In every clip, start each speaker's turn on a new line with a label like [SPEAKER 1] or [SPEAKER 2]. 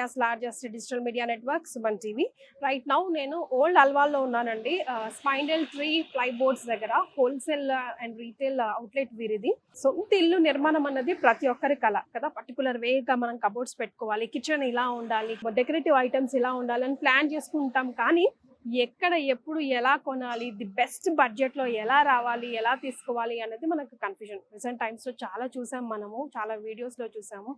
[SPEAKER 1] India's largest digital media network Suman TV. Right now నేను old అల్వాల్లో ఉన్నానండి. స్పైండల్ tree ply boards దగ్గర wholesale and retail outlet వీరిది. సొంత ఇల్లు నిర్మాణం అన్నది ప్రతి ఒక్కరి కళ కదా. పర్టికులర్ వేగా మనం కబోర్డ్స్ పెట్టుకోవాలి, కిచెన్ ఇలా ఉండాలి, డెకరేటివ్ ఐటమ్స్ ఇలా ఉండాలి అని ప్లాన్ చేసుకుంటాం. కానీ ఎక్కడ ఎప్పుడు ఎలా కొనాలి, ది బెస్ట్ బడ్జెట్లో ఎలా రావాలి, ఎలా తీసుకోవాలి అనేది మనకు కన్ఫ్యూజన్. రీసెంట్ టైమ్స్లో చాలా చూసాం, మనము చాలా వీడియోస్లో చూసాము.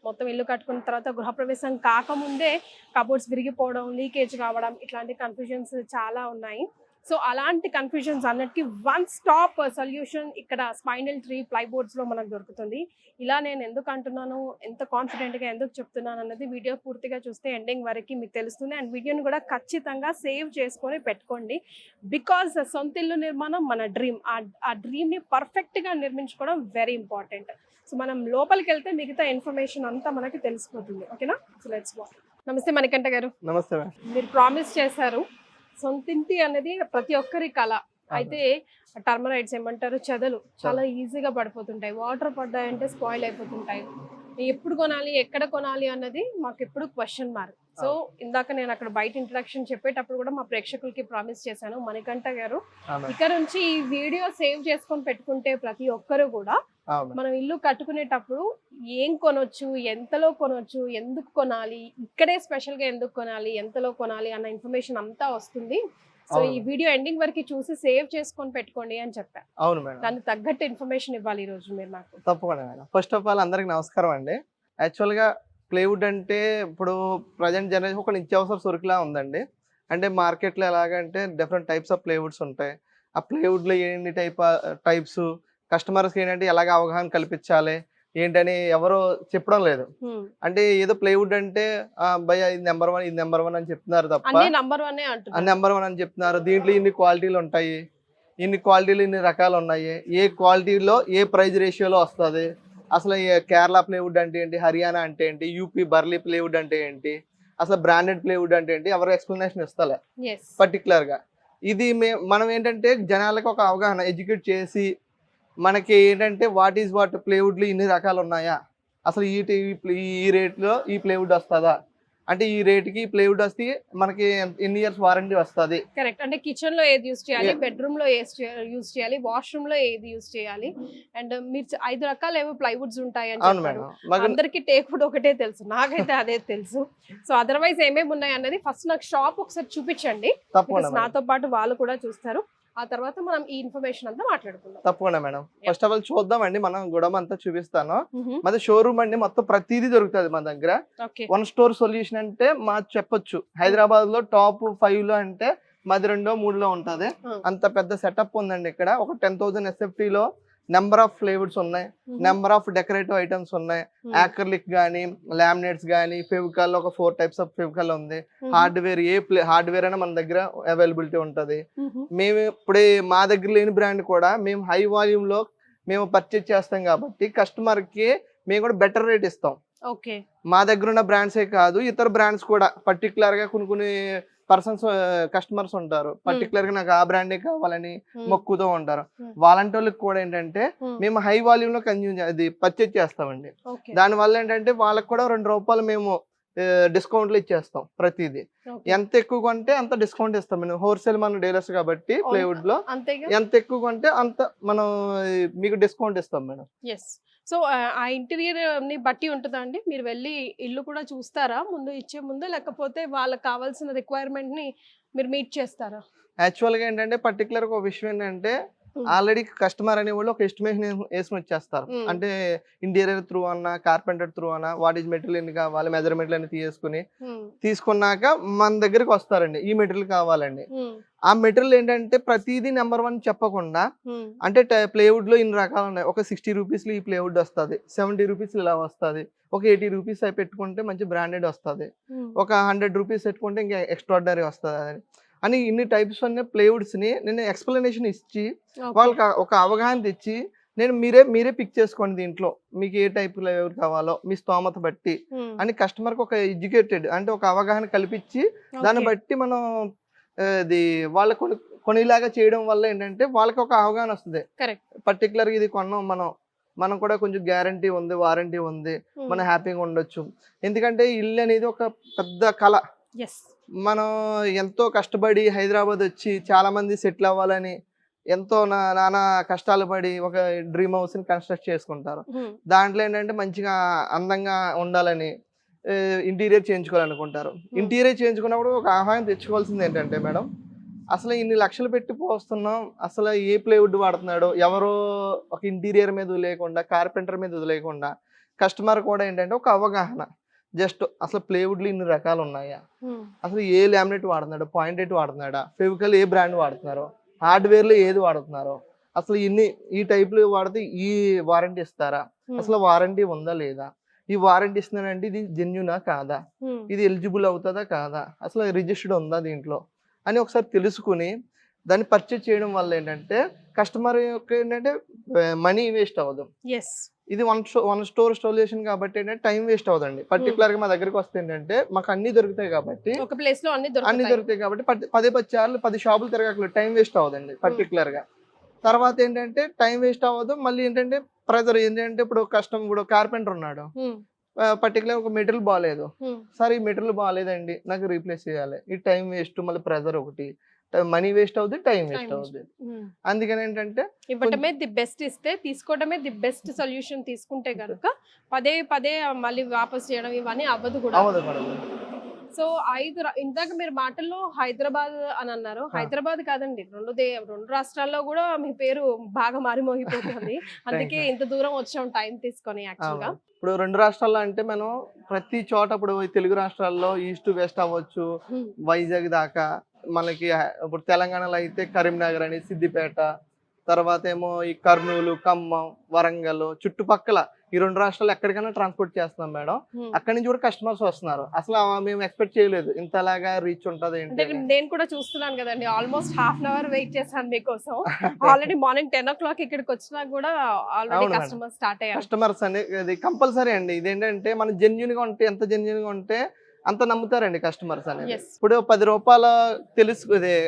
[SPEAKER 1] మొత్తం ఇల్లు కట్టుకున్న తర్వాత గృహప్రవేశం కాకముందే కబోర్డ్స్ విరిగిపోవడం, లీకేజ్ కావడం, ఇట్లాంటి కన్ఫ్యూజన్స్ చాలా ఉన్నాయి. సో అలాంటి కన్ఫ్యూజన్స్ అన్నిటికీ వన్ స్టాప్ సొల్యూషన్ ఇక్కడ స్పైనల్ ట్రీ ప్లైబోర్డ్స్లో మనకు దొరుకుతుంది. ఇలా నేను ఎందుకు అంటున్నాను, ఎంత కాన్ఫిడెంట్గా ఎందుకు చెప్తున్నాను అన్నది వీడియో పూర్తిగా చూస్తే ఎండింగ్ వరకు మీకు తెలుస్తుంది. అండ్ వీడియోని కూడా ఖచ్చితంగా సేవ్ చేసుకొని పెట్టుకోండి. బికాజ్ సొంత ఇల్లు నిర్మాణం మన డ్రీమ్. ఆ డ్రీమ్ని పర్ఫెక్ట్గా నిర్మించుకోవడం వెరీ ఇంపార్టెంట్. సో మనం లోపలికి వెళ్తే మిగతా ఇన్ఫర్మేషన్ అంతా మనకి తెలిసిపోతుంది. ఓకేనా? So let's go. నమస్తే మణికంఠ గారు.
[SPEAKER 2] నమస్తే.
[SPEAKER 1] మీరు ప్రామిస్ చేశారు సొంతింటి అనేది ప్రతి ఒక్కరి కళ. అయితే టర్మరైట్స్ ఏమంటారు, చెదలు చాలా ఈజీగా పడిపోతుంటాయి. Water పడ్డాయంటే spoil అయిపోతుంటాయి. ఎప్పుడు కొనాలి, ఎక్కడ కొనాలి అన్నది మాకు ఎప్పుడు క్వశ్చన్ మార్క్. సో ఇందాక నేను అక్కడ బయట ఇంట్రడక్షన్ చెప్పేటప్పుడు కూడా మా ప్రేక్షకులకి ప్రామిస్ చేశాను, మణికంఠ గారు ఇక్కడ నుంచి ఈ వీడియో సేవ్ చేసుకొని పెట్టుకుంటే ప్రతి ఒక్కరు కూడా మనం ఇల్లు కట్టుకునేటప్పుడు ఏం కొనొచ్చు, ఎంతలో కొనొచ్చు, ఎందుకు కొనాలి, ఇక్కడే స్పెషల్ గా ఎందుకు కొనాలి, ఎంతలో కొనాలి అన్న ఇన్ఫర్మేషన్ అంతా వస్తుంది. సో ఈ వీడియో ఎండింగ్ వరకు చూసి సేవ్ చేసుకొని పెట్టుకోండి అని చెప్పాను.
[SPEAKER 2] అవును మేడం,
[SPEAKER 1] దానికి తగ్గట్టు ఇన్ఫర్మేషన్ ఇవ్వాలి ఈ రోజు మీరు నాకు.
[SPEAKER 2] తప్పకుండా మేడం. ఫస్ట్ ఆఫ్ ఆల్ అందరికి నమస్కారం అండి. యాక్చువల్ గా ప్లేవుడ్ అంటే ఇప్పుడు ప్రజెంట్ జనరేషన్ ఒక నిత్యావసర సరుకులా ఉందండి. అంటే మార్కెట్లో ఎలాగంటే డిఫరెంట్ టైప్స్ ఆఫ్ ప్లేవుడ్స్ ఉంటాయి. ఆ ప్లేవుడ్లో ఎన్ని టైప్స్ కస్టమర్స్కి ఏంటంటే ఎలాగ అవగాహన కల్పించాలి ఏంటని ఎవరు చెప్పడం లేదు. అంటే ఏదో ప్లేవుడ్ అంటే భయ ఇది నెంబర్ 1 ఇది నెంబర్ 1 అని చెప్తున్నారు తప్ప
[SPEAKER 1] నెంబర్
[SPEAKER 2] 1 అని చెప్తున్నారు. దీంట్లో ఇన్ని క్వాలిటీలు ఉంటాయి, ఇన్ని క్వాలిటీలు ఇన్ని రకాలు ఉన్నాయి, ఏ క్వాలిటీలో ఏ ప్రైజ్ రేషియోలో వస్తుంది, అసలు కేరళ ప్లేవుడ్ అంటే ఏంటి, హర్యానా అంటే ఏంటి, యూపీ బర్లీ ప్లేవుడ్ అంటే ఏంటి, అసలు బ్రాండెడ్ ప్లేవుడ్ అంటే ఏంటి, ఎవరు ఎక్స్ప్లెనేషన్ ఇస్తలే పర్టికులర్ గా. ఇది మనం ఏంటంటే జనాలకు ఒక అవగాహన ఎడ్యుకేట్ చేసి మనకి ఏంటంటే వాట్ ఈజ్ వాట్ ప్లేవుడ్లు ఇన్ని రకాలు ఉన్నాయా, అసలు ఈ రేట్లో ఈ ప్లేవుడ్ వస్తుందా, అంటే ఈ రేట్కి ప్లేవుడ్ వస్తే మనకి ఎన్ని ఇయర్స్ వారంటీ వస్తుంది.
[SPEAKER 1] కరెక్ట్. అంటే కిచెన్ లో ఏది యూజ్ చేయాలి, బెడ్రూమ్ లో యూజ్ చేయాలి, వాష్రూమ్ లో ఏది యూజ్ చేయాలి, అండ్ మీరు 5 రకాల ఏవో ప్లైవుడ్స్ ఉంటాయి అని చెప్పారు. అందరికి టేక్వుడ్ ఒకటే తెలుసు, నాకైతే అదే తెలుసు. సో అదర్వైజ్ ఏమేమి ఉన్నాయి అన్నది ఫస్ట్ నాకు షాప్ ఒకసారి చూపించండి, నాతో పాటు వాళ్ళు కూడా చూస్తారు. ఆ తర్వాత మనం ఈ ఇన్ఫర్మేషన్ అంతా మాట్లాడుకుందాం.
[SPEAKER 2] తప్పకుండా మేడం. ఫస్ట్ ఆఫ్ ఆల్ చూద్దాం అండి, మనం గుడం అంతా చూపిస్తాను. మాది షోరూమ్ అండి, మొత్తం ప్రతిదీ దొరుకుతుంది మా దగ్గర. 1 స్టోర్ సొల్యూషన్ అంటే మా చెప్పొచ్చు హైదరాబాద్ లో టాప్ 5 లో అంటే మాది 2, 3 లో ఉంటది. అంత పెద్ద సెటప్ ఉందండి ఇక్కడ. ఒక 10,000 SFT లో నెంబర్ ఆఫ్ ఫ్లేవర్స్ ఉన్నాయి, నెంబర్ ఆఫ్ డెకరేటివ్ ఐటమ్స్ ఉన్నాయి, యాక్రిలిక్ గానీ లామినేట్స్ గానీ ఫెవికాల్ ఒక 4 టైప్స్ ఆఫ్ ఫెవికాల్ ఉంది. హార్డ్వేర్ హార్డ్వేర్ అయినా మన దగ్గర అవైలబిలిటీ ఉంటది. మేము ఇప్పుడే మా దగ్గర లేని బ్రాండ్ కూడా మేము హై వాల్యూమ్ లో మేము పర్చేజ్ చేస్తాం కాబట్టి కస్టమర్ కి మేము కూడా బెటర్ రేట్ ఇస్తాం. మా దగ్గర ఉన్న బ్రాండ్సే కాదు, ఇతర బ్రాండ్స్ కూడా పర్టికులర్ గా కొన్ని పర్సన్స్ కస్టమర్స్ ఉంటారు, పర్టికులర్ గా నాకు ఆ బ్రాండే కావాలని మొక్కుతూ ఉంటారు. వాళ్ళంటి వాళ్ళకి కూడా ఏంటంటే మేము హై వాల్యూమ్ లో అది పర్చేజ్ చేస్తామండి. దాని వల్ల ఏంటంటే వాళ్ళకి కూడా 2 రూపాయలు మేము డిస్కౌంట్లు ఇచ్చేస్తాం. ప్రతిదీ ఎంత ఎక్కువ కొంటే అంత డిస్కౌంట్ ఇస్తాం. మేము హోల్సేల్ మన డీలర్స్ కాబట్టి ప్లేవుడ్ లో ఎంత ఎక్కువ కొంటే అంత మనం మీకు డిస్కౌంట్ ఇస్తాం మేడం.
[SPEAKER 1] సో ఆ ఇంటీరియర్ ని బట్టి ఉంటుందా అండి, మీరు వెళ్ళి ఇల్లు కూడా చూస్తారా ముందు ఇచ్చే ముందు, లేకపోతే వాళ్ళకి కావాల్సిన రిక్వైర్మెంట్ ని మీరు మీట్ చేస్తారా?
[SPEAKER 2] యాక్చువల్ గా ఏంటంటే పర్టికులర్ ఒక విషయం ఏంటంటే ఆల్రెడీ కస్టమర్ అనే వాళ్ళు ఒక ఎస్టిమేషన్ వేసుకుని వచ్చేస్తారు. అంటే ఇంటీరియర్ త్రూ అన్నా కార్పెంటర్ త్రూ అన్నా వాట్ ఈజ్ మెటీరియల్ ఎన్ని కావాలి, మెజర్మెంట్లు అన్ని తీసుకున్నాక మన దగ్గరికి వస్తారండి. ఈ మెటీరియల్ కావాలండి. ఆ మెటీరియల్ ఏంటంటే ప్రతిదీ నెంబర్ 1 చెప్పకుండా, అంటే ప్లేవుడ్ లో ఇన్ని రకాలు ఉన్నాయి. ఒక 60 రూపీస్ లో ఈ ప్లేవుడ్ వస్తుంది, 70 రూపీస్ ఇలా వస్తుంది, ఒక 80 రూపీస్ అయి పెట్టుకుంటే మంచి బ్రాండెడ్ వస్తుంది, ఒక 100 రూపీస్ పెట్టుకుంటే ఇంకా ఎక్స్ట్రాడినరీ వస్తుంది అని ఇన్ని టైప్స్ ఉన్న ప్లేవుడ్స్ ని నేను ఎక్స్ప్లెనేషన్ ఇచ్చి వాళ్ళకి ఒక అవగాహన తెచ్చి నేను మీరే పిక్ చేసుకోండి, దీంట్లో మీకు ఏ టైప్ ఎవరు కావాలో మీ స్తోమత బట్టి అని కస్టమర్ కి ఒక ఎడ్యుకేటెడ్ అంటే ఒక అవగాహన కల్పించి దాన్ని బట్టి మనం అది వాళ్ళ కొనిలాగా చేయడం వల్ల ఏంటంటే వాళ్ళకి ఒక అవగాహన వస్తుంది. పర్టికులర్ ఇది కొన్నాం మనం మనం కూడా కొంచెం గ్యారంటీ ఉంది, వారంటీ ఉంది, మనం హ్యాపీగా ఉండొచ్చు. ఎందుకంటే ఇల్లు అనేది ఒక పెద్ద కళ. మనం ఎంతో కష్టపడి హైదరాబాద్ వచ్చి చాలా మంది సెటిల్ అవ్వాలని ఎంతో నానా కష్టాలు పడి ఒక డ్రీమ్ హౌస్ ని కన్స్ట్రక్ట్ చేసుకుంటారు. దాంట్లో ఏంటంటే మంచిగా అందంగా ఉండాలని ఇంటీరియర్ చేయించుకోవాలనుకుంటారు. ఇంటీరియర్ చేయించుకున్నప్పుడు ఒక ఆహ్వానం తెచ్చుకోవాల్సింది ఏంటంటే మేడం, అసలు ఇన్ని లక్షలు పెట్టి పోస్తున్నాం, అసలు ఏ ప్లేవుడ్ వాడుతున్నాడో ఎవరో ఒక ఇంటీరియర్ మీద వదిలేయకుండా, కార్పెంటర్ మీద వదిలేయకుండా కస్టమర్ కూడా ఏంటంటే ఒక అవగాహన. జస్ట్ అసలు ప్లేవుడ్లు ఇన్ని రకాలు ఉన్నాయా, అసలు ఏ లామినేట్ వాడుతున్నాడు, పాయింటెడ్ వాడుతున్నాడా, ఫెవికల్ ఏ బ్రాండ్ వాడుతున్నారో, హార్డ్వేర్లో ఏది వాడుతున్నారో, అసలు ఈ టైప్లు వాడితే ఈ వారంటీ ఇస్తారా, అసలు వారంటీ ఉందా లేదా, ఈ వారంటీ ఇస్తున్నాడంటే ఇది జెన్యునా కాదా, ఇది ఎలిజిబుల్ అవుతుందా కాదా, అసలు రిజిస్టర్డ్ ఉందా దీంట్లో అని ఒకసారి తెలుసుకుని దాన్ని పర్చేజ్ చేయడం వల్ల ఏంటంటే కస్టమర్ యొక్క ఏంటంటే మనీ వేస్ట్ అవ్వదు. ఇది వన్ స్టోర్ స్టోలేషన్ కాబట్టి ఏంటంటే టైం వేస్ట్ అవ్వదండి. పర్టికులర్ గా మా దగ్గరికి వస్తే ఏంటంటే మాకు అన్ని దొరుకుతాయి కాబట్టి,
[SPEAKER 1] ఒక ప్లేస్ లో అన్ని
[SPEAKER 2] దొరుకుతాయి కాబట్టి 10 సార్లు 10 షాపులు తిరగట్లేదు, టైం వేస్ట్ అవ్వదండి పర్టికులర్ గా. తర్వాత ఏంటంటే టైం వేస్ట్ అవ్వదు. మళ్ళీ ఏంటంటే ప్రెజర్ ఏంటంటే ఇప్పుడు ఇప్పుడు కార్పెంటర్ ఉన్నాడు, పర్టికులర్ ఒక మెటీరియల్ బాగాలేదు, సార్ ఈ మెటీరియల్ బాగాలేదండి నాకు రీప్లేస్ చేయాలి, ఈ టైం వేస్ట్, మళ్ళీ ప్రెజర్ ఒకటి, మనీ వేస్ట్ అవుతుంది, టైం వేస్ట్ అవుతుంది. అందుకని ఏంటంటే
[SPEAKER 1] ఇవ్వటమే ది బెస్ట్, ఇస్తే తీసుకోవడమే ది బెస్ట్ సొల్యూషన్. తీసుకుంటే కనుక పదే పదే మళ్ళీ వాపస్ చేయడం ఇవన్నీ అవ్వదు కూడా. సో ఇందాక మీరు మాటల్లో హైదరాబాద్ అని అన్నారు. హైదరాబాద్ కాదండి, రెండు రాష్ట్రాల్లో కూడా మీ పేరు బాగా మారిమోగిపోతుంది. అందుకే ఇంత దూరం వచ్చాం టైం తీసుకొని. యాక్చువల్గా
[SPEAKER 2] ఇప్పుడు 2 రాష్ట్రాల్లో అంటే మనం ప్రతి చోట, ఇప్పుడు తెలుగు రాష్ట్రాల్లో ఈస్ట్ వెస్ట్ అవ్వచ్చు, వైజాగ్ దాకా, మనకి ఇప్పుడు తెలంగాణలో అయితే కరీంనగర్ అని, సిద్దిపేట, తర్వాత ఏమో ఈ కర్నూలు, ఖమ్మం, వరంగల్ చుట్టుపక్కల ఈ 2 రాష్ట్రాలు ఎక్కడికైనా ట్రాన్స్పోర్ట్ చేస్తున్నాం మేడం. అక్కడి నుంచి కూడా కస్టమర్స్ వస్తున్నారు. అసలు మేము ఎక్స్పెక్ట్ చేయలేదు ఇంతలాగా రీచ్ ఉంటుంది ఏంటి.
[SPEAKER 1] నేను కూడా చూస్తున్నాను కదండి, almost half an hour wait చేశాను మీకోసం. ఆల్రెడీ మార్నింగ్ 10 o'clock ఇక్కడికి వచ్చినా కూడా ఆల్రెడీ కస్టమర్స్ స్టార్ట్ అయ్యారు.
[SPEAKER 2] కస్టమర్స్ అనేది కంపల్సరీ అండి. ఇదేంటంటే మనం జెన్యున్ గా ఉంటే, ఎంత జెన్యున్ గా ఉంటే అంత నమ్ముతారండి కస్టమర్స్ అనేది. ఇప్పుడు 10 రూపాయలు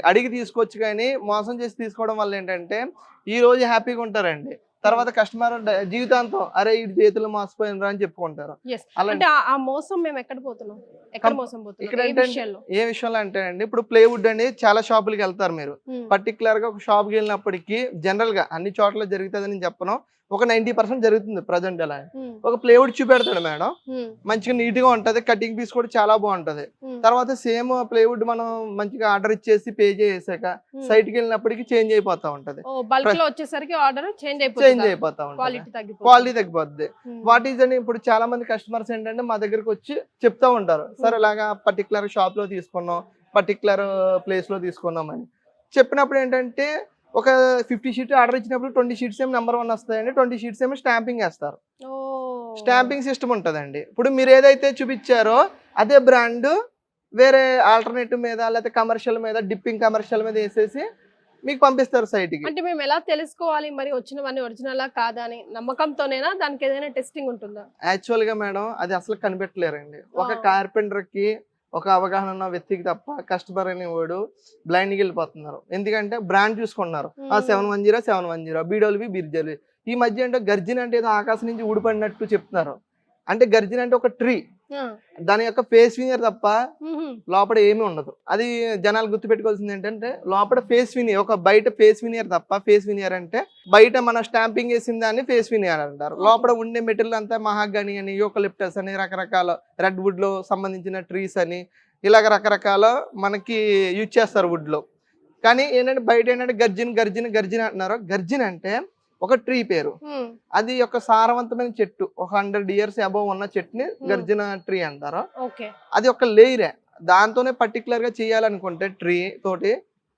[SPEAKER 2] అడిగి తీసుకోవచ్చు, కానీ మోసం చేసి తీసుకోవడం వల్ల ఏంటంటే ఈ రోజు హ్యాపీగా ఉంటారండి, తర్వాత కస్టమర్ జీవితాంతం అరే ఈ చేతులు మోసపోయినరా అని చెప్పుకుంటారు.
[SPEAKER 1] అంటే ఆ మోసం మేము ఎక్కడ పోతున్నాం, ఎక్కడ మోసం పోతున్నాం,
[SPEAKER 2] ఇక్కడ ఏ విషయంలో అంటే అండి, ఇప్పుడు ప్లేవుడ్ అని చాలా షాపులకి వెళ్తారు మీరు. పర్టికులర్ గా ఒక షాప్ కి వెళ్ళినప్పటికీ జనరల్ గా అన్ని చోట్ల జరుగుతుందని చెప్పను, ఒక 90% జరుగుతుంది ప్రజెంట్. అలా ఒక ప్లేవుడ్ చూపెడతాడు మేడం, మంచిగా నీట్ గా ఉంటది, కటింగ్ పీస్ కూడా చాలా బాగుంటది. తర్వాత సేమ్ ప్లేవుడ్ మనం మంచిగా ఆర్డర్ ఇచ్చేసి పే చేసాక సైట్ కి వెళ్ళినప్పటికీ చేంజ్ అయిపోతా ఉంటది, చేంజ్ అయిపోతా ఉంటది, క్వాలిటీ తగ్గిపోద్ది. వాట్ ఈజ్ అని ఇప్పుడు చాలా మంది కస్టమర్స్ ఏంటంటే మా దగ్గరకు వచ్చి చెప్తా ఉంటారు, సార్ ఇలాగా పర్టికులర్ షాప్ లో తీసుకున్నాం, పర్టికులర్ ప్లేస్ లో తీసుకున్నాం అని చెప్పినప్పుడు ఏంటంటే ఒక 50 షీట్ ఆర్డర్ ఇచ్చినప్పుడు 20 షీట్స్ ఏమో నెంబర్ 1 వస్తాయండి, 20 షీట్స్ ఏమో స్టాంపింగ్ వేస్తారు. స్టాంపింగ్ సిస్టమ్ ఉంటుందండి. ఇప్పుడు మీరు ఏదైతే చూపించారో అదే బ్రాండ్ వేరే ఆల్టర్నేటివ్ మీద, లేకపోతే కమర్షియల్ మీద, డిప్పింగ్ కమర్షియల్ మీద వేసేసి మీకు పంపిస్తారు సైట్ కి.
[SPEAKER 1] అంటే మేము ఎలా తెలుసుకోవాలి మరి వచ్చినవన్నీ ఒరిజినలా కాదా అని? నమ్మకంతోనేనా, దానికి ఏదైనా టెస్టింగ్ ఉంటుందా?
[SPEAKER 2] యాక్చువల్ గా మేడం అది అసలు కనిపెట్టలేరండి. ఒక కార్పెంటర్ కి ఒక అవగాహన ఉన్న వ్యక్తికి తప్ప కస్టమర్ అనేవాడు బ్లైండ్కి వెళ్ళిపోతున్నారు. ఎందుకంటే బ్రాండ్ చూసుకున్నారు, 710, 710, బీడోల్వి, బిర్జల్వి. ఈ మధ్య అంటే గర్జిన్ అంటే ఏదో ఆకాశం నుంచి ఊడిపడినట్టు చెప్తున్నారు. అంటే గర్జిన్ అంటే ఒక ట్రీ, దాని యొక్క ఫేస్ వినియర్ తప్ప లోపల ఏమీ ఉండదు. అది జనాలు గుర్తుపెట్టుకోవాల్సింది ఏంటంటే లోపల ఫేస్ వినియర్, ఒక బయట ఫేస్ వినియర్ తప్ప, ఫేస్ వినియర్ అంటే బయట మన స్టాంపింగ్ వేసిన దాన్ని ఫేస్ వినియర్ అంటారు. లోపల ఉండే మెటీరియల్ అంతా మహాగని అని, యూకలిప్టస్ అని, రకరకాల రెడ్ వుడ్ లో సంబంధించిన ట్రీస్ అని, ఇలాగ రకరకాల మనకి యూజ్ చేస్తారు వుడ్ లో. కానీ ఏంటంటే బయట ఏంటంటే గర్జిన్ గర్జిన్ గర్జిన్ అంటున్నారు. గర్జిన్ అంటే ఒక ట్రీ పేరు, అది ఒక సారవంతమైన చెట్టు, ఒక 100 years అబౌవ్ ఉన్న చెట్టుని గర్జిన ట్రీ అంటారు. అది ఒక లేయరే, దాంతోనే పర్టికులర్ గా చేయాలనుకుంటే ట్రీ తోటి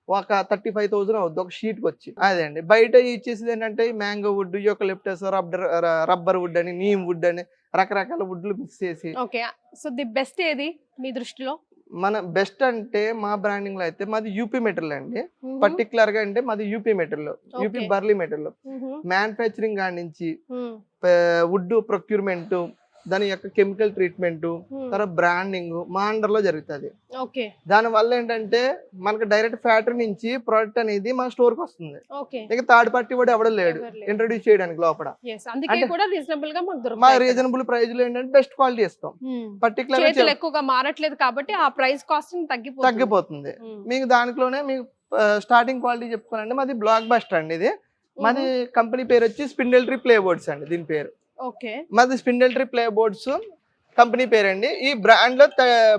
[SPEAKER 2] ఒక 35,000 అవుద్ది ఒక షీట్ కి వచ్చి. అదే అండి బయట ఇచ్చేసి ఏంటంటే mango wood, eucalyptus, rubber wood అని, నీమ్ వుడ్ అని రకరకాల వుడ్లు మిక్స్ చేసి.
[SPEAKER 1] సో ది బెస్ట్ ఏది మీ దృష్టిలో?
[SPEAKER 2] మన బెస్ట్ అంటే మా బ్రాండింగ్ లో అయితే మాది యూపీ మెటీరియల్ అండి. పర్టికులర్ గా అంటే మాది యూపీ మెటీరియల్, యూపీ బర్లీ మెటీరియల్. మ్యానుఫ్యాక్చరింగ్ కాడి నుంచి వుడ్ ప్రొక్యూర్మెంట్, దాని యొక్క కెమికల్ ట్రీట్మెంట్, తర్వాత బ్రాండింగ్ మా అండర్ లో జరుగుతుంది.
[SPEAKER 1] ఓకే.
[SPEAKER 2] దాని వల్ల ఏంటంటే మనకి డైరెక్ట్ ఫ్యాక్టరీ నుంచి ప్రోడక్ట్ అనేది మన స్టోర్ కి వస్తుంది.
[SPEAKER 1] ఓకే.
[SPEAKER 2] ఇక థర్డ్ పార్టీ కూడా ఎవడో లేడు ఇంట్రొడ్యూస్ చేయడానికి లోపల.
[SPEAKER 1] అందుకే కూడా రీజనబుల్ గా మనకు
[SPEAKER 2] మా
[SPEAKER 1] దొరుకుతాయి.
[SPEAKER 2] రీజనబుల్ ప్రైస్ లో ఏంటంటే బెస్ట్ క్వాలిటీ ఇస్తాం. పర్టికులర్
[SPEAKER 1] చేతులు ఎక్కువగా మారట్లేదు కాబట్టి ఆ ప్రైస్ కాస్టింగ్
[SPEAKER 2] తగ్గిపోతుంది. మీకు దాంట్లోనే మీకు స్టార్టింగ్ క్వాలిటీ చెప్పుకోవాలంటే మాది బ్లాక్ బస్టర్ అండి. ఇది మాది కంపెనీ పేరు వచ్చి స్పిండిల్ ట్రీ ప్లే బోర్డ్స్ అండి దీని పేరు.
[SPEAKER 1] ఓకే.
[SPEAKER 2] మాది spindle tree play boards company పేరు అండి. ఈ బ్రాండ్ లో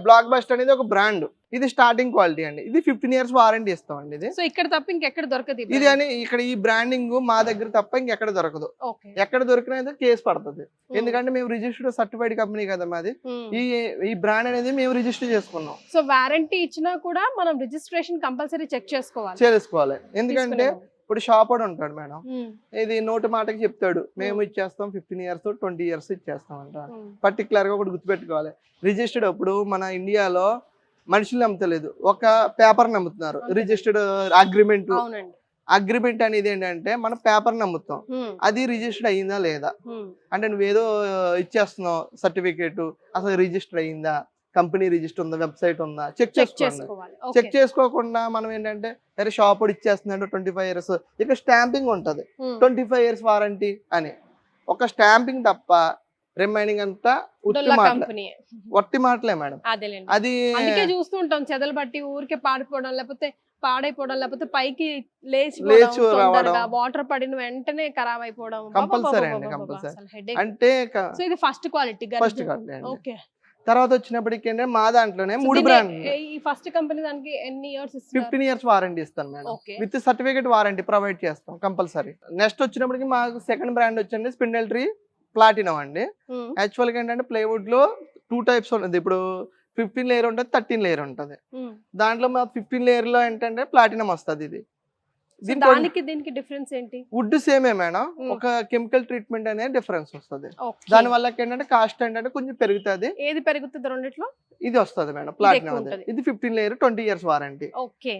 [SPEAKER 2] బ్లాక్ బస్టర్ అనేది ఒక బ్రాండ్. ఇది స్టార్టింగ్ క్వాలిటీ అండి. ఇది 15 years వారంటీ ఇస్తాం అండి. ఇది
[SPEAKER 1] సో ఇక్కడ తప్ప ఇంకెక్కడ దొరకదు
[SPEAKER 2] ఇది అని ఇక్కడ ఈ బ్రాండింగ్ మా దగ్గర తప్ప ఇంకెక్కడ దొరకదు. ఎక్కడ దొరికినా కేసు పడుతుంది. ఎందుకంటే మేము రిజిస్టర్డ్ సర్టిఫైడ్ కంపెనీ కదా మాది. ఈ బ్రాండ్ అనేది మేము రిజిస్టర్ చేసుకున్నాం.
[SPEAKER 1] సో వారంటీ ఇచ్చినా కూడా మనం రిజిస్ట్రేషన్ కంపల్సరీ చెక్ చేసుకోవాలి.
[SPEAKER 2] ఎందుకంటే ఇప్పుడు షాప్ వాడు ఉంటాడు మేడం, ఇది నోటి మాటకి చెప్తాడు మేము ఇచ్చేస్తాం 15 years 20 years ఇచ్చేస్తాం అంట. పర్టికులర్ గా ఒకటి గుర్తుపెట్టుకోవాలి. రిజిస్టర్డ్ అప్పుడు మన ఇండియాలో మనుషులు నమ్ముతలేదు, ఒక పేపర్ నమ్ముతున్నారు. రిజిస్టర్డ్ అగ్రిమెంట్ అనేది ఏంటంటే మనం పేపర్ నమ్ముతాం, అది రిజిస్టర్డ్ అయ్యిందా లేదా. అంటే నువ్వేదో ఇచ్చేస్తున్నావు సర్టిఫికేట్, అసలు రిజిస్టర్ అయ్యిందా, కంపెనీ రిజిస్టర్ ఉందా, వెబ్సైట్ ఉందా చెక్ చేసుకోవాలి. చెక్ చేసుకోకుండా మనం ఏంటంటే సరే షాప్ ఇచ్చేస్తున్నాడు 25 years, ఇక స్టాంపింగ్ ఉంటది 25 years వారంటీ అని. ఒక స్టాంపింగ్ తప్ప రిమైనింగ్ అంతా వట్టి మాటలే మేడం. అది
[SPEAKER 1] చూస్తూ ఉంటాం చెదలు బట్టి ఊరికే పాడైపోవడం లేకపోతే పైకి లేచి వాటర్ పడిన వెంటనే ఖరాబ్ అయిపోవడం
[SPEAKER 2] కంపల్సరీ అండి. కంపల్సరీ అంటే
[SPEAKER 1] ఇది ఫస్ట్ క్వాలిటీ.
[SPEAKER 2] తర్వాత వచ్చినప్పటికి మా దాంట్లోనే 3 బ్రాండ్.
[SPEAKER 1] ఈ ఫస్ట్ కంపెనీ దానికి ఎన్ని ఇయర్స్?
[SPEAKER 2] 15 years వారంటీ ఇస్తాను madam. With certificate warranty provide చేస్తాం కంపల్సరీ. నెక్స్ట్ వచ్చినప్పటికి మాకు సెకండ్ బ్రాండ్ వచ్చండి స్పిండిల్ ట్రీ ప్లాటినం అండి. యాక్చువల్ గా ఏంటంటే ప్లైవుడ్ లో 2 types ఉంటుంది. ఇప్పుడు 15 layer ఉంటుంది, 13 layer ఉంటుంది. దాంట్లో మా 15 layer లో ఏంటంటే ప్లాటినం వస్తుంది. ఇది
[SPEAKER 1] దీనికి డిఫరెన్స్ ఏంటి?
[SPEAKER 2] వుడ్ సేమే మేడం, ఒక కెమికల్ ట్రీట్మెంట్ అనేది డిఫరెన్స్ వస్తుంది. దాని వల్ల ఏంటంటే కాస్ట్ ఏంటంటే కొంచెం పెరుగుతుంది.
[SPEAKER 1] ఏది పెరుగుతుంది రెండిట్లో?
[SPEAKER 2] ఇది వస్తుంది మేడం ప్లాటినం. ఇది 15 layer 20 years వారంటీ.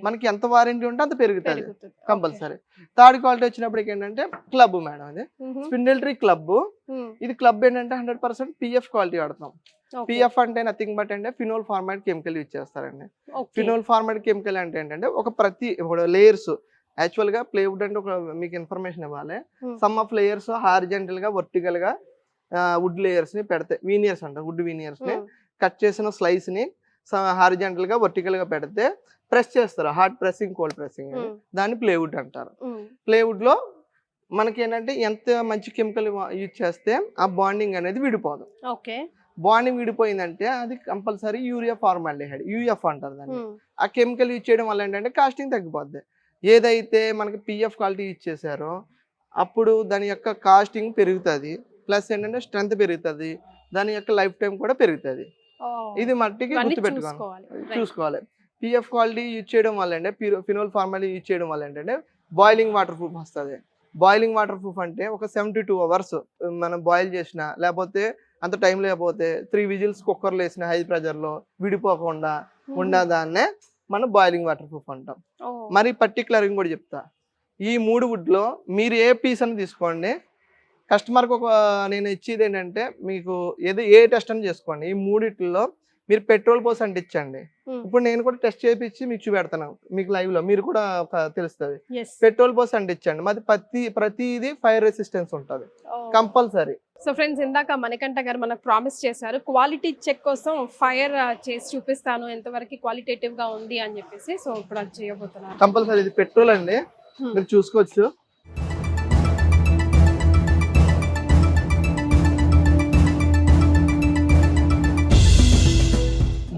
[SPEAKER 2] మనకి ఎంత వారంటీ ఉంటే అంత పెరుగుతుంది కంపల్సరీ. థర్డ్ క్వాలిటీ వచ్చినప్పటికి ఏంటంటే క్లబ్ మేడం. ఇది స్పిండిల్ ట్రీ క్లబ్. ఇది క్లబ్ ఏంటంటే 100% పిఎఫ్ క్వాలిటీ వాడతాం. పిఎఫ్ అంటే నథింగ్ బట్ అంటే ఫినోల్ ఫార్మాట్ కెమికల్ యూజ్ చేస్తారండి. ఫినోల్ ఫార్మాట్ కెమికల్ అంటే ఏంటంటే ఒక ప్రతి లేయర్స్, యాక్చువల్ గా ప్లేవుడ్ అంటే ఒక మీకు ఇన్ఫర్మేషన్ ఇవ్వాలి. సమ్ ఆఫ్ లేయర్స్ హారిజెంటల్ గా వర్టికల్ గా వుడ్ లేయర్స్ ని పెడితే వీనియర్స్ అంటారు. వుడ్ వీనియర్స్ ని కట్ చేసిన స్లైస్ ని హారిజెంటల్ గా వర్టికల్ గా పెడితే ప్రెస్ చేస్తారు. హార్డ్ ప్రెస్సింగ్, కోల్డ్ ప్రెస్సింగ్, దాన్ని ప్లేవుడ్ అంటారు. ప్లేవుడ్ లో మనకి ఏంటంటే ఎంత మంచి కెమికల్ యూజ్ చేస్తే ఆ బాండింగ్ అనేది విడిపోదు. బాండింగ్ విడిపోయిందంటే అది కంపల్సరీ యూరియా ఫార్మాల్డిహైడ్, యూఎఫ్ అంటారు దాన్ని. ఆ కెమికల్ యూజ్ చేయడం వల్ల ఏంటంటే కాస్టింగ్ తగ్గిపోద్ది. ఏదైతే మనకి పిఎఫ్ క్వాలిటీ యూజ్ చేశారో అప్పుడు దాని యొక్క కాస్టింగ్ పెరుగుతుంది, ప్లస్ ఏంటంటే స్ట్రెంత్ పెరుగుతుంది, దాని యొక్క లైఫ్ టైం కూడా పెరుగుతుంది. ఇది మట్టికి చూసుకోవాలి. పిఎఫ్ క్వాలిటీ యూజ్ చేయడం వల్ల అంటే ఫినోల్ ఫార్మాలిటీ యూజ్ చేయడం వల్ల ఏంటంటే బాయిలింగ్ వాటర్ ప్రూఫ్ వస్తుంది. బాయిలింగ్ వాటర్ ప్రూఫ్ అంటే ఒక 72 hours మనం బాయిల్ చేసిన, లేకపోతే అంత టైం లేకపోతే 3 whistles కుక్కర్లో వేసిన హై ప్రెషర్ లో విడిపోకుండా ఉండదాన్నే మనం బాయిలింగ్ వాటర్ ప్రూఫ్ అంటాం. మరి పర్టికులర్ కూడా చెప్తా, ఈ 3 wood లో మీరు ఏ పీస్ అని తీసుకోండి, కస్టమర్కి ఒక నేను ఇచ్చేది ఏంటంటే మీకు ఏ టెస్ట్ అని చేసుకోండి. ఈ 3 మీరు పెట్రోల్ పోసి అంటించండి. ఇప్పుడు నేను కూడా టెస్ట్ చేయించి మీకు చూపెడతాను మీకు లైవ్ లో, మీరు కూడా తెలుస్తుంది. పెట్రోల్ పోసి అంటించండి. మరి ప్రతిది ఫైర్ రెసిస్టెన్స్ ఉంటుంది కంపల్సరీ.
[SPEAKER 1] సో ఫ్రెండ్స్, ఇందాక మణికంఠ గారు మనకు ప్రామిస్ చేశారు క్వాలిటీ చెక్ కోసం ఫైర్ చేసి చూపిస్తాను ఎంతవరకు క్వాలిటేటివ్ గా ఉంది అని చెప్పేసి. సో ఇప్పుడు అది చేయబోతున్నారు
[SPEAKER 2] కంపల్సరీ. ఇది పెట్రోల్ అండి, మీరు చూసుకోవచ్చు.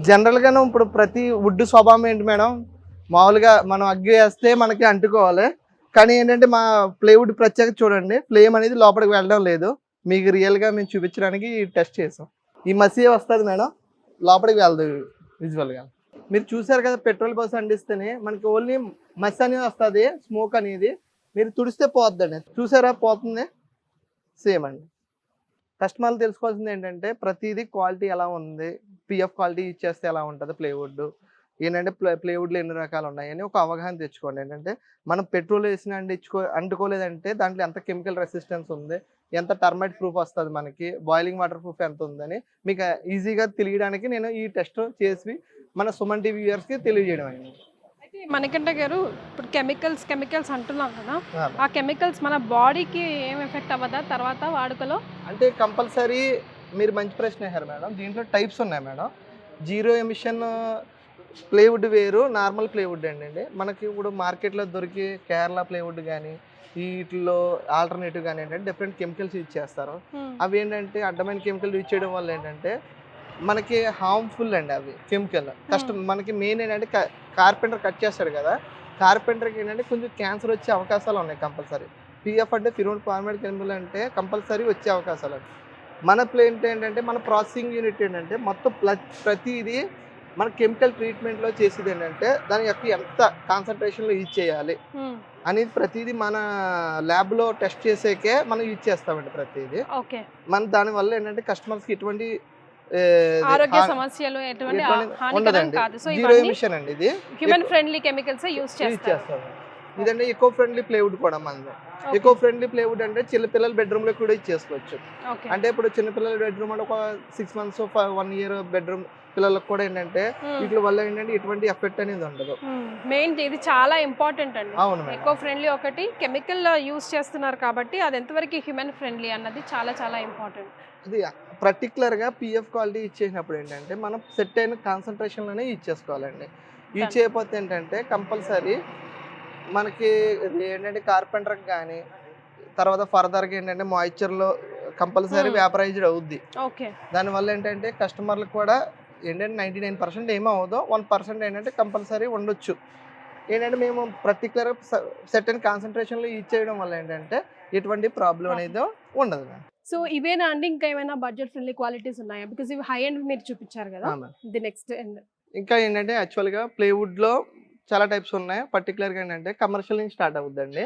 [SPEAKER 2] జనరల్ గాను ఇప్పుడు ప్రతి వుడ్ స్వభావం ఏంటి మేడం, మామూలుగా మనం అగ్గి వేస్తే మనకి అంటుకోవాలి. కానీ ఏంటంటే మా ప్లేవుడ్ ప్రత్యేకత చూడండి, ఫ్లేమ్ అనేది లోపలికి వెళ్ళడం లేదు. మీకు రియల్ గా మేము చూపించడానికి టెస్ట్ చేసాం. ఈ మసి వస్తుంది మేడం, లోపలికి వెళ్ళదు విజువల్ గా. మీరు చూసారు కదా, పెట్రోల్ పోసి అండిస్తేనే మనకి ఓన్లీ మసి అనేది వస్తుంది, స్మోక్ అనేది. మీరు తుడిస్తే పోద్దండి, చూసారా పోతుంది. సేమ్ అండి. కస్టమర్లు తెలుసుకోవాల్సింది ఏంటంటే ప్రతిదీ క్వాలిటీ ఎలా ఉంది, పిఎఫ్ క్వాలిటీ ఇచ్చేస్తే ఎలా ఉంటుంది ప్లేవుడ్, ఏంటంటే ప్లేవుడ్లో ఎన్ని రకాలు ఉన్నాయని ఒక అవగాహన తెచ్చుకోండి. ఏంటంటే మనం పెట్రోల్ వేసిన అంటుకోలేదంటే దాంట్లో ఎంత కెమికల్ రెసిస్టెన్స్ ఉంది, ఎంత టర్మైట్ ప్రూఫ్ వస్తుంది, మనకి బాయిలింగ్ వాటర్ ప్రూఫ్ ఎంత ఉందని మీకు ఈజీగా తెలియడానికి నేను ఈ టెస్ట్ చేసి మన సుమన్ టీవీ వ్యూవర్స్కి తెలియజేయడం అయింది.
[SPEAKER 1] అయితే మణికంఠ గారు, ఇప్పుడు కెమికల్స్ అంటున్నాం కదా, ఆ కెమికల్స్ మన బాడీకి ఏం ఎఫెక్ట్ అవ్వదా తర్వాత వాడుకలో?
[SPEAKER 2] అంటే కంపల్సరీ మీరు మంచి ప్రశ్న వేశారు మేడం. దీంట్లో టైప్స్ ఉన్నాయి మేడం. జీరో ఎమిషన్ ప్లేవుడ్ వేరు, నార్మల్ ప్లేవుడ్ అండి. మనకి ఇప్పుడు మార్కెట్లో దొరికి కేరళ ప్లేవుడ్ కానీ వీటిలో ఆల్టర్నేటివ్ కానీ ఏంటంటే డిఫరెంట్ కెమికల్స్ యూజ్ చేస్తారు. అవి ఏంటంటే అడ్డమైన కెమికల్ యూజ్ చేయడం వల్ల ఏంటంటే మనకి హార్మ్ఫుల్ అండి అవి కెమికల్. మనకి మెయిన్ ఏంటంటే కార్పెంటర్ కట్ చేస్తాడు కదా, కార్పెంటర్కి ఏంటంటే కొంచెం క్యాన్సర్ వచ్చే అవకాశాలు ఉన్నాయి కంపల్సరీ. పిఎఫ్ అంటే ఫినోల్ ఫార్మేట్ కెమికల్ అంటే కంపల్సరీ వచ్చే అవకాశాలు. మన ప్లేంట్ ఏంటంటే మన ప్రాసెసింగ్ యూనిట్ ఏంటంటే మొత్తం ప్రతిదీ మన కెమికల్ ట్రీట్మెంట్లో చేసేది ఏంటంటే దాని యొక్క ఎంత కాన్సన్ట్రేషన్లో యూజ్ చేయాలి అనేది ప్రతిదీ మన ల్యాబ్లో టెస్ట్ చేసేకే మనం యూజ్ చేస్తామండి ప్రతిదీ. మన దానివల్ల ఏంటంటే కస్టమర్స్కి ఎటువంటి
[SPEAKER 1] ఆరోగ్య సమస్యలు ఎటువంటి
[SPEAKER 2] ఉండదండి. జీరో ఎమిషన్ అండి, ఇది
[SPEAKER 1] హ్యూమన్ ఫ్రెండ్లీ కెమికల్స్ యూజ్ చేస్తాం.
[SPEAKER 2] ఇదంటే ఎకో ఫ్రెండ్లీ ప్లేవుడ్ కూడా మనది. ఎకో ఫ్రెండ్లీ ప్లేవుడ్ అంటే చిన్నపిల్లల బెడ్రూమ్ లో కూడా చేసుకోవచ్చు. అంటే ఇప్పుడు చిన్నపిల్లల బెడ్రూమ్ అంటే ఒక 6 months 1 year బెడ్రూమ్ పిల్లలకు కూడా ఏంటంటే వీటి వల్ల ఏంటంటే ఎటువంటి ఎఫెక్ట్ అనేది ఉండదు.
[SPEAKER 1] మెయిన్ ఇది చాలా ఇంపార్టెంట్ అండి. ఎకో ఫ్రెండ్లీ ఒకటి, కెమికల్ యూజ్ చేస్తున్నారు కాబట్టి అది ఎంతవరకు హ్యూమన్ ఫ్రెండ్లీ అన్నది చాలా చాలా ఇంపార్టెంట్.
[SPEAKER 2] అది పర్టికులర్ గా పిఎఫ్ క్వాలిటీ ఇచ్చేసినప్పుడు ఏంటంటే మనం సెట్ అయిన కాన్సన్ట్రేషన్ లోనే ఇచ్చేసుకోవాలండి. యూజ్ చేయకపోతే ఏంటంటే కంపల్సరీ మనకి ఏంటంటే కార్పెంటర్కి కానీ తర్వాత ఫర్దర్గా ఏంటంటే మాయిశ్చర్లో కంపల్సరీ వ్యాపరైజ్డ్ అవుద్ది. దానివల్ల ఏంటంటే కస్టమర్లకు కూడా ఏంటంటే 99% ఏమో అవ్వదు, 1% ఏంటంటే కంపల్సరీ ఉండొచ్చు. ఏంటంటే మేము పర్టికులర్ సెట్ అండ్ కాన్సన్ట్రేషన్లో యూజ్ చేయడం వల్ల ఏంటంటే ఎటువంటి ప్రాబ్లం అనేది ఉండదు.
[SPEAKER 1] సో ఇవేనా అండి, ఇంకా ఏమైనా బడ్జెట్ ఫ్రెండ్లీ క్వాలిటీస్ ఉన్నాయా? బికాజ్ ఇవి హై ఎండ్ మీరు చూపించారు కదా, ది నెక్స్ట్ ఎండ్
[SPEAKER 2] ఇంకా ఏంటంటే యాక్చువల్గా ప్లేవుడ్లో చాలా టైప్స్ ఉన్నాయి. పర్టికులర్గా ఏంటంటే కమర్షియల్ నుంచి స్టార్ట్ అవుద్దండి.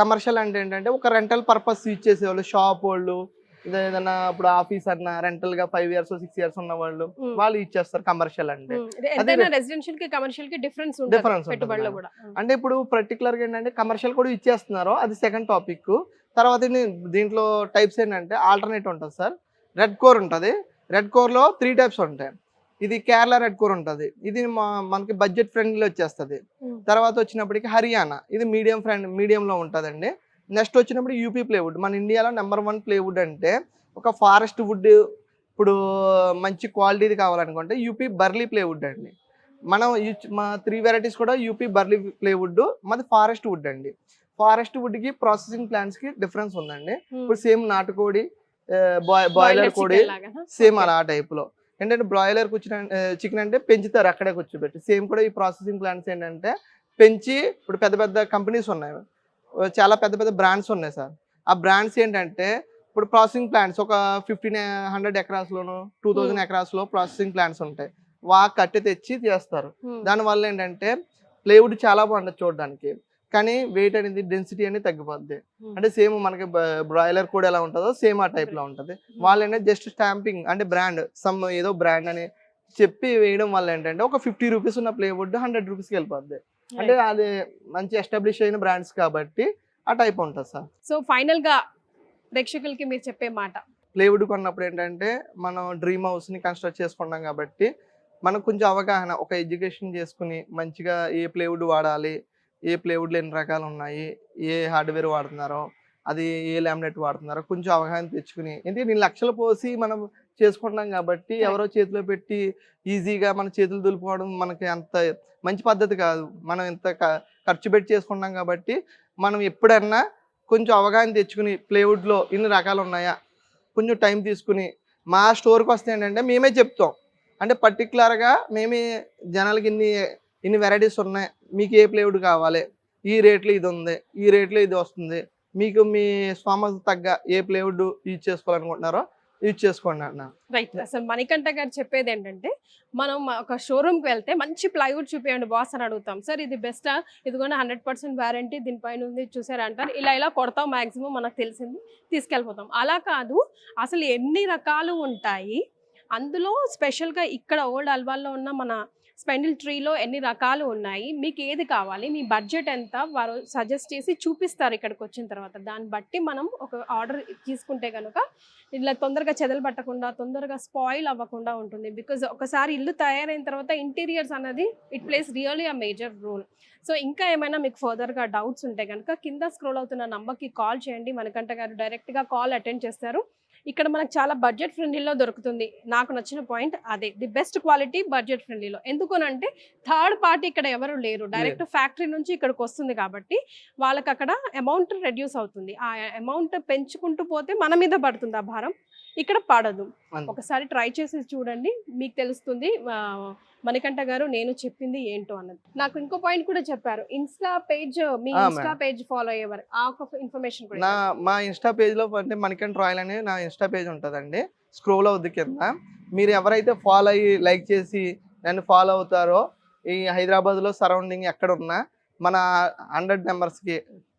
[SPEAKER 2] కమర్షియల్ అంటే ఏంటంటే ఒక రెంటల్ పర్పస్ యూజ్ చేసేవాళ్ళు, షాప్ వాళ్ళు, ఏదైనా ఇప్పుడు ఆఫీస్ అన్న రెంటల్ గా 5 years 6 years ఉన్న వాళ్ళు యూజ్ చేస్తారు కమర్షియల్ అంటే.
[SPEAKER 1] రెసిడెన్షియల్ కి కమర్షియల్ కి డిఫరెన్స్
[SPEAKER 2] అంటే ఇప్పుడు పర్టికులర్ గా ఏంటంటే కమర్షియల్ కూడా యూజ్ చేస్తున్నారు, అది సెకండ్ టాపిక్. తర్వాత దీంట్లో టైప్స్ ఏంటంటే ఆల్టర్నేట్ ఉంటుంది సార్. రెడ్ కోర్ ఉంటుంది. రెడ్ కోర్ లో 3 types ఉంటాయి. ఇది కేరళ రెడ్ కోర్ ఉంటుంది, ఇది మనకి బడ్జెట్ ఫ్రెండ్లీ వచ్చేస్తుంది. తర్వాత వచ్చినప్పటికి హర్యానా, ఇది మీడియంలో ఉంటుందండి. నెక్స్ట్ వచ్చినప్పుడు యూపీ ప్లేవుడ్, మన ఇండియాలో నెంబర్ 1 ప్లేవుడ్ అంటే ఒక ఫారెస్ట్ వుడ్. ఇప్పుడు మంచి క్వాలిటీది కావాలనుకుంటే యూపీ బర్లీ ప్లేవుడ్ అండి. మా 3 varieties కూడా యూపీ బర్లీ ప్లేవుడ్, మాది ఫారెస్ట్ వుడ్ అండి. ఫారెస్ట్ వుడ్ కి ప్రాసెసింగ్ ప్లాంట్స్ కి డిఫరెన్స్ ఉందండి. ఇప్పుడు సేమ్ నాటుకోడి, బాయిలర్ కోడి సేమ్ అలా ఆ టైప్ లో ఏంటంటే బ్రాయిలర్ చికెన్ అంటే పెంచుతారు అక్కడే కూర్చోబెట్టి. సేమ్ కూడా ఈ ప్రాసెసింగ్ ప్లాంట్స్ ఏంటంటే పెంచి ఇప్పుడు పెద్ద పెద్ద కంపెనీస్ ఉన్నాయి, చాలా పెద్ద పెద్ద బ్రాండ్స్ ఉన్నాయి సార్. ఆ బ్రాండ్స్ ఏంటంటే ఇప్పుడు ప్రాసెసింగ్ ప్లాంట్స్ ఒక 1500 acres లోను 2000 acres లో ప్రాసెసింగ్ ప్లాంట్స్ ఉంటాయి. కట్టి తెచ్చి చేస్తారు. దానివల్ల ఏంటంటే ప్లేవుడ్ చాలా బాగుంటుంది చూడడానికి, కానీ వెయిట్ అనేది డెన్సిటీ అనేది తగ్గిపోద్ది. అంటే సేమ్ మనకి బ్రాయిలర్ కూడా ఎలా ఉంటుందో సేమ్ ఆ టైప్ లో ఉంటుంది. వాళ్ళు ఏంటంటే జస్ట్ స్టాంపింగ్ అంటే బ్రాండ్ ఏదో బ్రాండ్ అని చెప్పి వేయడం వల్ల ఏంటంటే ఒక 50 rupees ఉన్న ప్లేవుడ్ 100 rupeesకి వెళ్ళిపోద్ది. అంటే అది మంచి ఎస్టాబ్లిష్ అయిన బ్రాండ్స్ కాబట్టి ఆ టైప్ ఉంటుంది సార్.
[SPEAKER 1] సో ఫైనల్ గా ప్రేక్షకులకి మీరు చెప్పే మాట,
[SPEAKER 2] ప్లేవుడ్ కొన్నప్పుడు ఏంటంటే మనం డ్రీమ్ హౌస్ ని కన్స్ట్రక్ట్ చేసుకున్నాం కాబట్టి మనకు కొంచెం అవగాహన, ఒక ఎడ్యుకేషన్ చేసుకుని మంచిగా ఏ ప్లేవుడ్ వాడాలి, ఏ ప్లేవుడ్లు ఎన్ని రకాలు ఉన్నాయి, ఏ హార్డ్వేర్ వాడుతున్నారో, అది ఏ లామినేట్ వాడుతున్నారో కొంచెం అవగాహన తెచ్చుకుని, ఎందుకంటే నేను లక్షలు పోసి మనం చేసుకుంటున్నాం కాబట్టి ఎవరో చేతిలో పెట్టి ఈజీగా మన చేతులు దులుపుకోవడం మనకి అంత మంచి పద్ధతి కాదు. మనం ఇంత ఖర్చు పెట్టి చేసుకుంటాం కాబట్టి మనం ఎప్పుడన్నా కొంచెం అవగాహన తెచ్చుకుని ప్లేవుడ్లో ఇన్ని రకాలు ఉన్నాయా కొంచెం టైం తీసుకుని మా స్టోర్కి వస్తే ఏంటంటే మేమే చెప్తాం. అంటే పర్టికులర్గా మేమే జనాలకి ఇన్ని వెరైటీస్ ఉన్నాయి, మీకు ఏ ప్లేవుడ్ కావాలి, ఈ రేట్లో ఇది ఉంది, ఈ రేట్లో ఇది వస్తుంది, మీకు మీ స్తోమత తగ్గ ఏ ప్లేవుడ్ యూజ్ చేసుకోవాలనుకుంటున్నారో యూజ్ చేసుకోండి అన్న.
[SPEAKER 1] రైట్. అసలు మణికంఠ గారు చెప్పేది ఏంటంటే మనం ఒక షోరూమ్కి వెళ్తే మంచి ప్లైవుడ్ చూపించండి బాస్ అని అడుగుతాం. సార్ ఇది బెస్టా, ఇదిగోండి 100% వారంటీ దీనిపైన ఉంది చూసారా అంటారు. ఇలా కొడతాం, మ్యాక్సిమం మనకు తెలిసింది తీసుకెళ్ళిపోతాం. అలా కాదు, అసలు ఎన్ని రకాలు ఉంటాయి, అందులో స్పెషల్గా ఇక్కడ ఓల్డ్ అల్వాల్లో ఉన్న మన స్పెండిల్ ట్రీలో ఎన్ని రకాలు ఉన్నాయి, మీకు ఏది కావాలి, మీ బడ్జెట్ ఎంత, వారు సజెస్ట్ చేసి చూపిస్తారు ఇక్కడికి వచ్చిన తర్వాత. దాన్ని బట్టి మనం ఒక ఆర్డర్ తీసుకుంటే కనుక ఇలా తొందరగా చెదలు పట్టకుండా, తొందరగా స్పాయిల్ అవ్వకుండా ఉంటుంది. బికాజ్ ఒకసారి ఇల్లు తయారైన తర్వాత ఇంటీరియర్స్ అన్నది it plays really a major role. So ఇంకా ఏమైనా మీకు ఫర్దర్గా డౌట్స్ ఉంటే కనుక కింద స్క్రోల్ అవుతున్న నంబర్కి కాల్ చేయండి. మణికంఠ గారు డైరెక్ట్గా కాల్ అటెండ్ చేస్తారు. ఇక్కడ మనకు చాలా బడ్జెట్ ఫ్రెండ్లీలో దొరుకుతుంది. నాకు నచ్చిన పాయింట్ అదే, ది బెస్ట్ క్వాలిటీ బడ్జెట్ ఫ్రెండ్లీలో. ఎందుకనంటే థర్డ్ పార్టీ ఇక్కడ ఎవరు లేరు, డైరెక్ట్ ఫ్యాక్టరీ నుంచి ఇక్కడికి వస్తుంది కాబట్టి వాళ్ళకి అక్కడ అమౌంట్ రెడ్యూస్ అవుతుంది. ఆ అమౌంట్ పెంచుకుంటూ పోతే మన మీద పడుతుంది ఆ భారం, ఇక్కడ పడదు. ఒకసారి ట్రై చేసి చూడండి, మీకు తెలుస్తుంది మణికంఠ గారు నేను చెప్పింది ఏంటో అన్నది. నాకు ఇంకో పాయింట్ కూడా చెప్పారు, ఇన్స్టా పేజ్, మీ ఇన్స్టా పేజ్ ఫాలో అయ్యేవారు, ఆ ఒక ఇన్ఫర్మేషన్ కూడా.
[SPEAKER 2] మా ఇన్స్టా పేజ్ లో అంటే మణికంఠ రాయల్ అని నా ఇన్స్టా పేజ్ ఉంటుందండి, స్క్రోల్ అవుద్ది కింద. మీరు ఎవరైతే ఫాలో అయ్యి లైక్ చేసి నన్ను ఫాలో అవుతారో, ఈ హైదరాబాద్ లో సరౌండింగ్ ఎక్కడ ఉన్నా మన 100 మెంబర్స్కి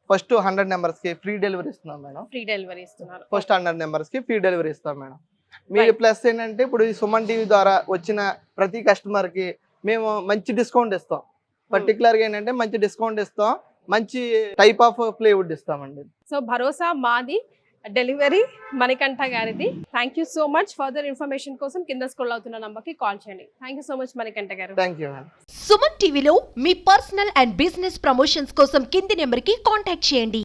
[SPEAKER 2] ఫస్ట్ 100 మెంబర్స్కి ఫ్రీ డెలివరీ ఇస్తున్నాం మేడం.
[SPEAKER 1] ఫ్రీ డెలివరీ ఇస్తున్నారు.
[SPEAKER 2] ఫస్ట్ 100 మెంబర్స్కి ఫ్రీ డెలివరీ ఇస్తాం మేడం. మీరు ప్లస్ ఏంటంటే ఇప్పుడు ఈ సుమన్ టీవీ ద్వారా వచ్చిన ప్రతి కస్టమర్కి మేము మంచి డిస్కౌంట్ ఇస్తాం. పర్టికులర్గా ఏంటంటే మంచి డిస్కౌంట్ ఇస్తాం, మంచి టైప్ ఆఫ్ ప్లేవుడ్ ఇస్తామండి.
[SPEAKER 1] సో భరోసా మాది, డెలివరీ మణికంఠ గారిది. Thank you so much. Further information కోసం కింద స్క్రోల్ అవుతున్న నంబర్కి కాల్ చేయండి. Thank you so much Manikanta garu.
[SPEAKER 2] Thank you madam.
[SPEAKER 3] Suman టీవీలో మీ పర్సనల్ అండ్ బిజినెస్ ప్రమోషన్స్ కోసం కింది నెంబర్కి కాంటాక్ట్ చేయండి.